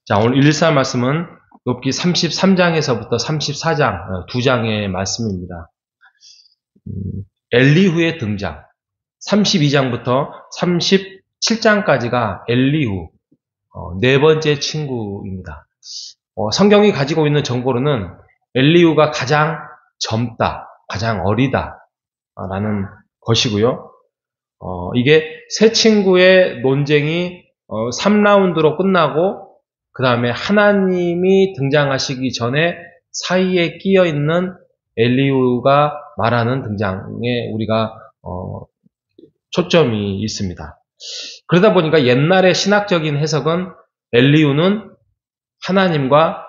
자, 오늘 114 말씀은 욥기 33장에서부터 34장, 두 장의 말씀입니다. 엘리후의 등장. 32장부터 37장까지가 엘리후, 네 번째 친구입니다. 성경이 가지고 있는 정보로는 엘리후가 가장 젊다, 가장 어리다, 라는 것이고요. 이게 세 친구의 논쟁이 3라운드로 끝나고 그 다음에 하나님이 등장하시기 전에 사이에 끼어 있는 엘리후가 말하는 등장에 우리가 초점이 있습니다. 그러다 보니까 옛날의 신학적인 해석은 엘리후는 하나님과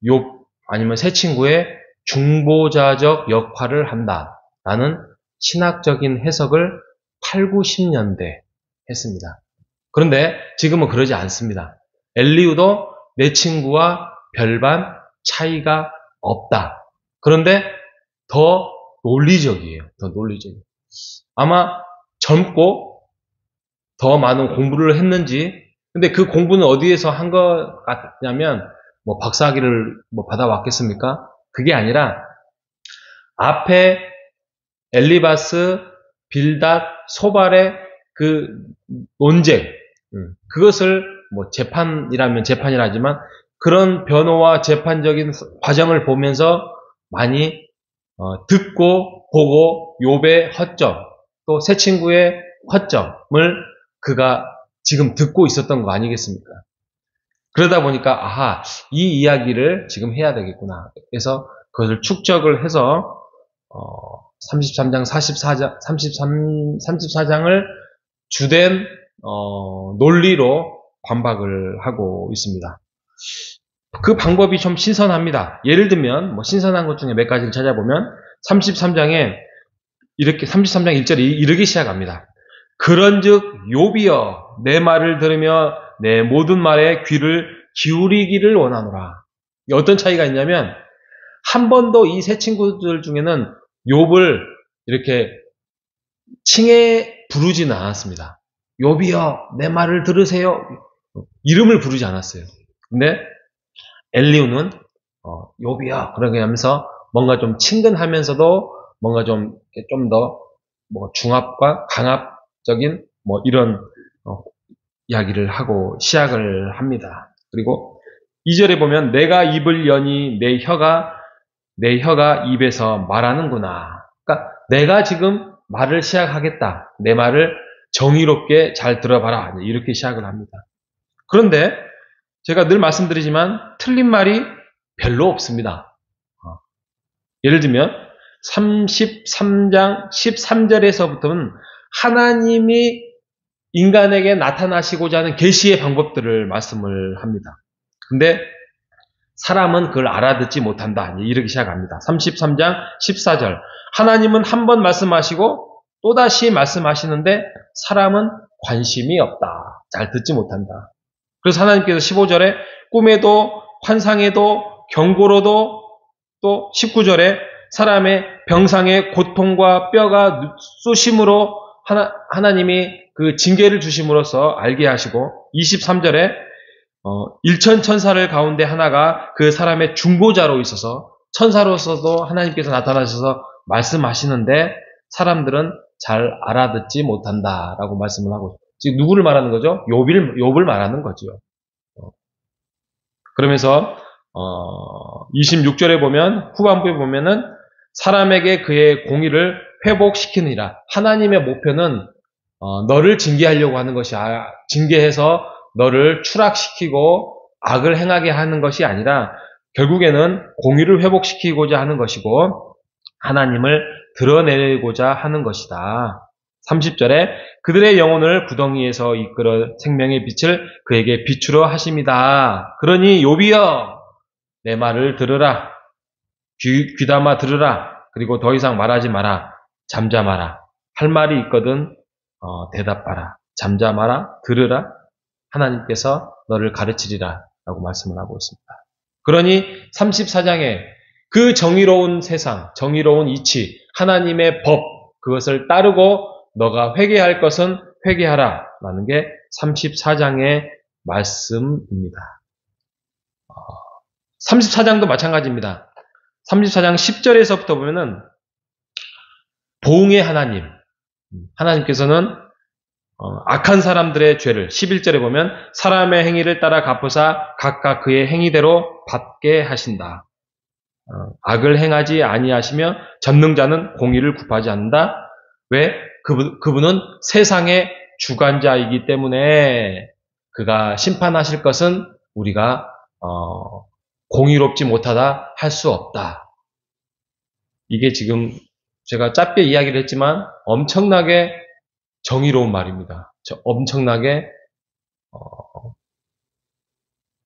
욥 아니면 세 친구의 중보자적 역할을 한다라는 신학적인 해석을 8, 90년대 했습니다. 그런데 지금은 그러지 않습니다. 엘리후도 내 친구와 별반 차이가 없다. 그런데 더 논리적이에요. 더 논리적이에요. 아마 젊고 더 많은 공부를 했는지, 근데 그 공부는 어디에서 한 것 같냐면, 박사학위를 받아왔겠습니까? 그게 아니라, 앞에 엘리바스, 빌닷, 소발의 그 논쟁, 그것을 재판이라면 재판이라지만 그런 변호와 재판적인 과정을 보면서 많이 듣고 보고 욥의 허점 또 새 친구의 허점을 그가 지금 듣고 있었던 거 아니겠습니까? 그러다 보니까 아하, 이 이야기를 지금 해야 되겠구나. 그래서 그것을 축적을 해서 33장, 34장을 주된 논리로 반박을 하고 있습니다. 그 방법이 좀 신선합니다. 예를 들면 신선한 것 중에 몇 가지를 찾아보면 33장에 이렇게 33장 1절이 이렇게 시작합니다. 그런즉 욥이여 내 말을 들으며 내 모든 말에 귀를 기울이기를 원하노라. 어떤 차이가 있냐면 한 번도 이 세 친구들 중에는 욥을 이렇게 칭해 부르지는 않았습니다. 욥이여 내 말을 들으세요. 이름을 부르지 않았어요. 근데 엘리후는 욥이여 그러게 하면서 뭔가 좀 친근하면서도 뭔가 좀 더 중압과 강압적인 이런 이야기를 하고 시작을 합니다. 그리고 2절에 보면 내가 입을 여니 내 혀가 입에서 말하는구나. 그러니까 내가 지금 말을 시작하겠다. 내 말을 정의롭게 잘 들어봐라. 이렇게 시작을 합니다. 그런데 제가 늘 말씀드리지만 틀린 말이 별로 없습니다. 예를 들면 33장 13절에서부터는 하나님이 인간에게 나타나시고자 하는 계시의 방법들을 말씀을 합니다. 근데 사람은 그걸 알아듣지 못한다. 이렇게 시작합니다. 33장 14절 하나님은 한 번 말씀하시고 또다시 말씀하시는데 사람은 관심이 없다. 잘 듣지 못한다. 그래서 하나님께서 15절에 꿈에도 환상에도 경고로도 또 19절에 사람의 병상의 고통과 뼈가 쑤심으로 하나님이 그 징계를 주심으로써 알게 하시고 23절에 일천 천사를 가운데 하나가 그 사람의 중보자로 있어서 천사로서도 하나님께서 나타나셔서 말씀하시는데 사람들은 잘 알아듣지 못한다라고 말씀을 하고 지금 누구를 말하는 거죠? 욥을 말하는 거죠. 그러면서 26절에 보면 후반부에 보면은 사람에게 그의 공의를 회복시키느니라. 하나님의 목표는 너를 징계하려고 하는 것이 징계해서 너를 추락시키고 악을 행하게 하는 것이 아니라 결국에는 공의를 회복시키고자 하는 것이고 하나님을 드러내고자 하는 것이다. 30절에 그들의 영혼을 구덩이에서 이끌어 생명의 빛을 그에게 비추려 하심이다. 그러니 욥이여 내 말을 들으라. 귀담아 들으라. 그리고 더 이상 말하지 마라. 잠잠하라. 할 말이 있거든 대답하라. 잠잠하라. 들으라. 하나님께서 너를 가르치리라. 라고 말씀을 하고 있습니다. 그러니 34장에 그 정의로운 세상, 정의로운 이치, 하나님의 법, 그것을 따르고 너가 회개할 것은 회개하라. 라는 게 34장의 말씀입니다. 34장도 마찬가지입니다. 34장 10절에서부터 보면은 보응의 하나님, 하나님께서는 악한 사람들의 죄를 11절에 보면 사람의 행위를 따라 갚으사 각각 그의 행위대로 받게 하신다. 악을 행하지 아니하시며 전능자는 공의를 굽하지 않는다. 왜? 그분은 세상의 주관자이기 때문에 그가 심판하실 것은 우리가 공의롭지 못하다 할 수 없다. 이게 지금 제가 짧게 이야기를 했지만 엄청나게 정의로운 말입니다. 엄청나게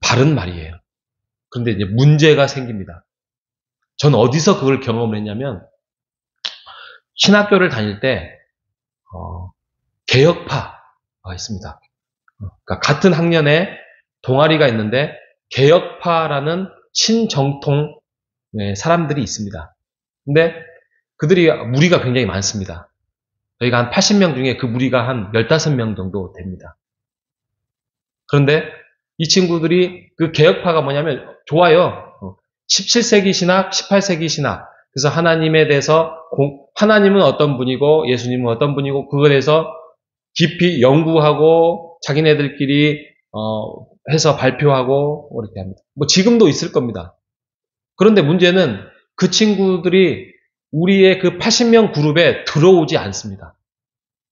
바른 말이에요. 그런데 이제 문제가 생깁니다. 전 어디서 그걸 경험을 했냐면 신학교를 다닐 때 개혁파가 있습니다. 그러니까 같은 학년에 동아리가 있는데 개혁파라는 친정통 사람들이 있습니다. 근데 그들이 무리가 굉장히 많습니다. 저희가 한 80명 중에 그 무리가 한 15명 정도 됩니다. 그런데 이 친구들이 그 개혁파가 뭐냐면 좋아요. 17세기 신학, 18세기 신학. 그래서 하나님에 대해서 하나님은 어떤 분이고 예수님은 어떤 분이고 그거에 대해서 깊이 연구하고 자기네들끼리 해서 발표하고 이렇게 합니다. 뭐 지금도 있을 겁니다. 그런데 문제는 그 친구들이 우리의 그 80명 그룹에 들어오지 않습니다.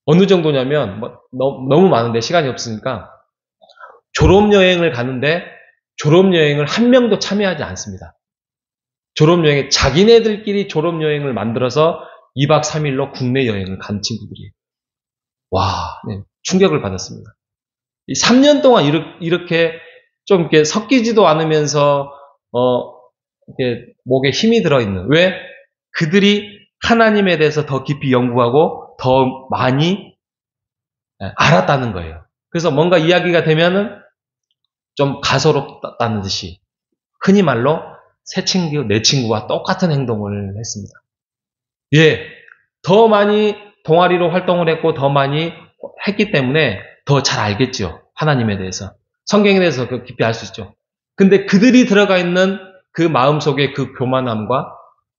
어느 정도냐면 너무 많은데 시간이 없으니까 졸업여행을 가는데 졸업여행을 한 명도 참여하지 않습니다. 졸업여행에 자기네들끼리 졸업여행을 만들어서 2박 3일로 국내 여행을 간 친구들이 와, 네, 충격을 받았습니다. 3년 동안 이렇게 좀 이렇게 섞이지도 않으면서 이렇게 목에 힘이 들어있는 왜? 그들이 하나님에 대해서 더 깊이 연구하고 더 많이 알았다는 거예요. 그래서 뭔가 이야기가 되면은 좀 가소롭다는 듯이 흔히 말로 내 친구와 똑같은 행동을 했습니다. 예, 더 많이 동아리로 활동을 했고 더 많이 했기 때문에 더 잘 알겠죠. 하나님에 대해서. 성경에 대해서 깊이 알 수 있죠. 근데 그들이 들어가 있는 그 마음속에 그 교만함과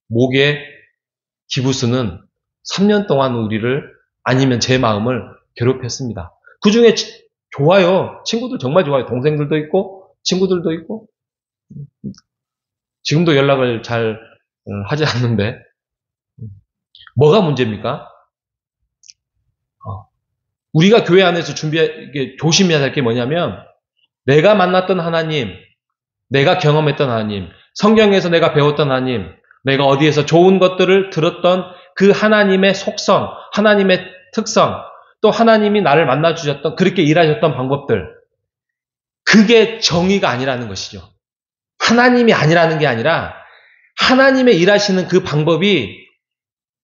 목의 기부스는 3년 동안 우리를 아니면 제 마음을 괴롭혔습니다. 그 중에 좋아요. 친구들 정말 좋아요. 동생들도 있고 친구들도 있고 지금도 연락을 잘 하지 않는데 뭐가 문제입니까? 우리가 교회 안에서 조심해야 될 게 뭐냐면 내가 만났던 하나님, 내가 경험했던 하나님, 성경에서 내가 배웠던 하나님, 내가 어디에서 좋은 것들을 들었던 그 하나님의 속성, 하나님의 특성, 또 하나님이 나를 만나주셨던 그렇게 일하셨던 방법들 그게 정의가 아니라는 것이죠. 하나님이 아니라는 게 아니라 하나님의 일하시는 그 방법이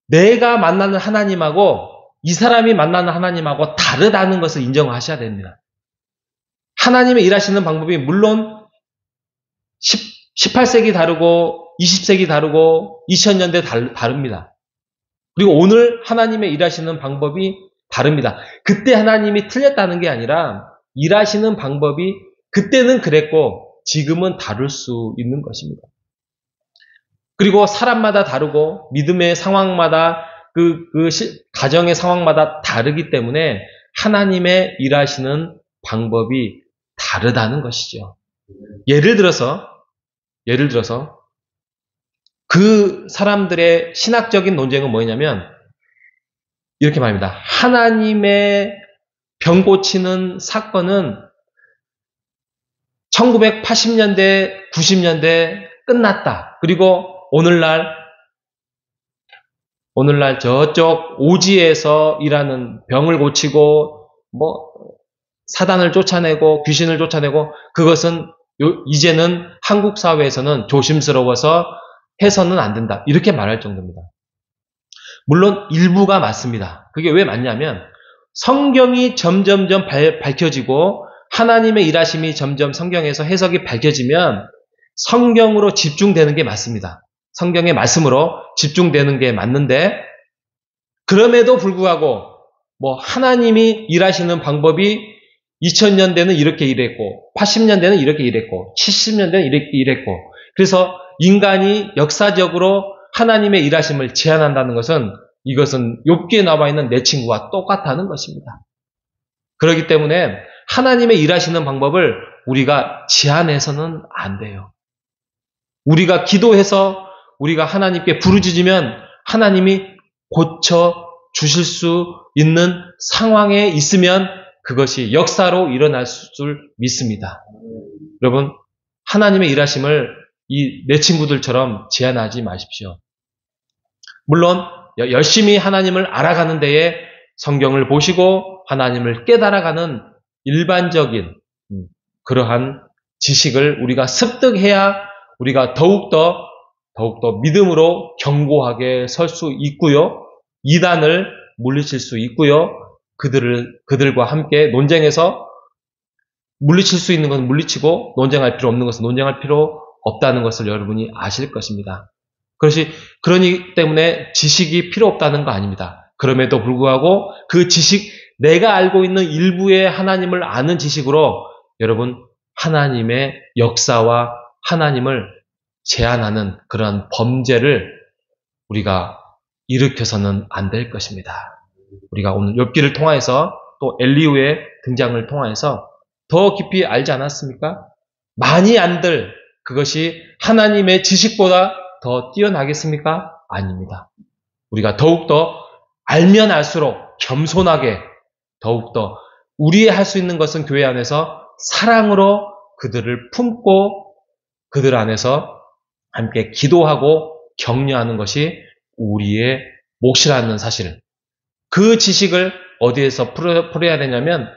내가 만나는 하나님하고 이 사람이 만나는 하나님하고 다르다는 것을 인정하셔야 됩니다. 하나님의 일하시는 방법이 물론 18세기 다르고 20세기 다르고 2000년대 다릅니다. 그리고 오늘 하나님의 일하시는 방법이 다릅니다. 그때 하나님이 틀렸다는 게 아니라 일하시는 방법이 그때는 그랬고 지금은 다를 수 있는 것입니다. 그리고 사람마다 다르고 믿음의 상황마다 가정의 상황마다 다르기 때문에 하나님의 일하시는 방법이 다르다는 것이죠. 예를 들어서 그 사람들의 신학적인 논쟁은 뭐냐면 이렇게 말합니다. 하나님의 병 고치는 사건은 1980년대, 90년대 끝났다. 그리고 오늘날 저쪽 오지에서 일하는 병을 고치고 사단을 쫓아내고 귀신을 쫓아내고 그것은 이제는 한국 사회에서는 조심스러워서 해서는 안 된다. 이렇게 말할 정도입니다. 물론 일부가 맞습니다. 그게 왜 맞냐면 성경이 점점점 밝혀지고 하나님의 일하심이 점점 성경에서 해석이 밝혀지면 성경으로 집중되는 게 맞습니다. 성경의 말씀으로 집중되는 게 맞는데 그럼에도 불구하고 하나님이 일하시는 방법이 2000년대는 이렇게 일했고 80년대는 이렇게 일했고 70년대는 이렇게 일했고 그래서 인간이 역사적으로 하나님의 일하심을 제한한다는 것은 이것은 욥기에 나와 있는 내 친구와 똑같다는 것입니다. 그렇기 때문에 하나님의 일하시는 방법을 우리가 제한해서는 안 돼요. 우리가 기도해서 우리가 하나님께 부르짖으면 하나님이 고쳐 주실 수 있는 상황에 있으면 그것이 역사로 일어날 줄 믿습니다. 여러분, 하나님의 일하심을 이 내 친구들처럼 제한하지 마십시오. 물론 열심히 하나님을 알아가는 데에 성경을 보시고 하나님을 깨달아가는 일반적인 그러한 지식을 우리가 습득해야 우리가 더욱더 믿음으로 견고하게 설 수 있고요. 이단을 물리칠 수 있고요. 그들과 함께 논쟁해서 물리칠 수 있는 것은 물리치고 논쟁할 필요 없는 것은 논쟁할 필요 없다는 것을 여러분이 아실 것입니다. 그러니 때문에 지식이 필요 없다는 거 아닙니다. 그럼에도 불구하고 그 지식, 내가 알고 있는 일부의 하나님을 아는 지식으로 여러분 하나님의 역사와 하나님을 제한하는 그런 범죄를 우리가 일으켜서는 안 될 것입니다. 우리가 오늘 욥기를 통해서 또 엘리후의 등장을 통해서 더 깊이 알지 않았습니까? 많이 안들 그것이 하나님의 지식보다 더 뛰어나겠습니까? 아닙니다. 우리가 더욱더 알면 알수록 겸손하게 더욱더 우리의 할 수 있는 것은 교회 안에서 사랑으로 그들을 품고 그들 안에서 함께 기도하고 격려하는 것이 우리의 몫이라는 사실. 그 지식을 어디에서 풀어야 되냐면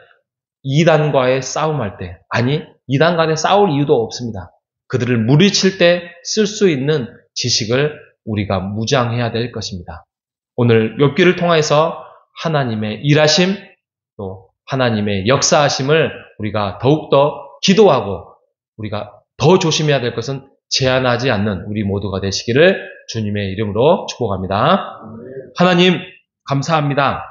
이단과의 싸움할 때, 아니 이단 간에 싸울 이유도 없습니다. 그들을 물리칠 때 쓸 수 있는 지식을 우리가 무장해야 될 것입니다. 오늘 욥기를 통해서 하나님의 일하심 또 하나님의 역사하심을 우리가 더욱더 기도하고 우리가 더 조심해야 될 것은 제한하지 않는 우리 모두가 되시기를 주님의 이름으로 축복합니다. 하나님 감사합니다.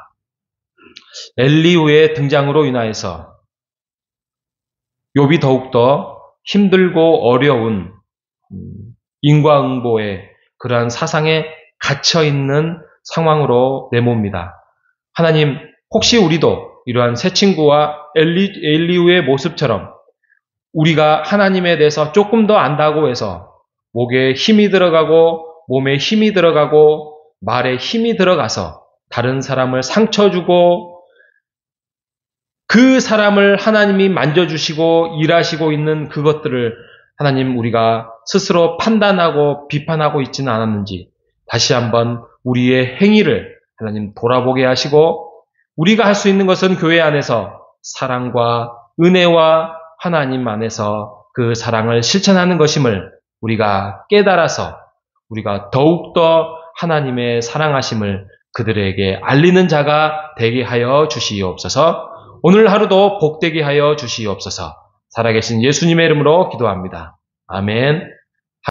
엘리후의 등장으로 인하여서 욥이 더욱더 힘들고 어려운 인과응보의 그러한 사상에 갇혀있는 상황으로 내모입니다. 하나님, 혹시 우리도 이러한 새 친구와 엘리후의 모습처럼 우리가 하나님에 대해서 조금 더 안다고 해서 목에 힘이 들어가고 몸에 힘이 들어가고 말에 힘이 들어가서 다른 사람을 상처 주고 그 사람을 하나님이 만져주시고 일하시고 있는 그것들을 하나님 우리가 스스로 판단하고 비판하고 있지는 않았는지 다시 한번 우리의 행위를 하나님 돌아보게 하시고 우리가 할 수 있는 것은 교회 안에서 사랑과 은혜와 하나님 안에서 그 사랑을 실천하는 것임을 우리가 깨달아서 우리가 더욱더 하나님의 사랑하심을 그들에게 알리는 자가 되게 하여 주시옵소서. 오늘 하루도 복되게 하여 주시옵소서. 살아계신 예수님의 이름으로 기도합니다. 아멘.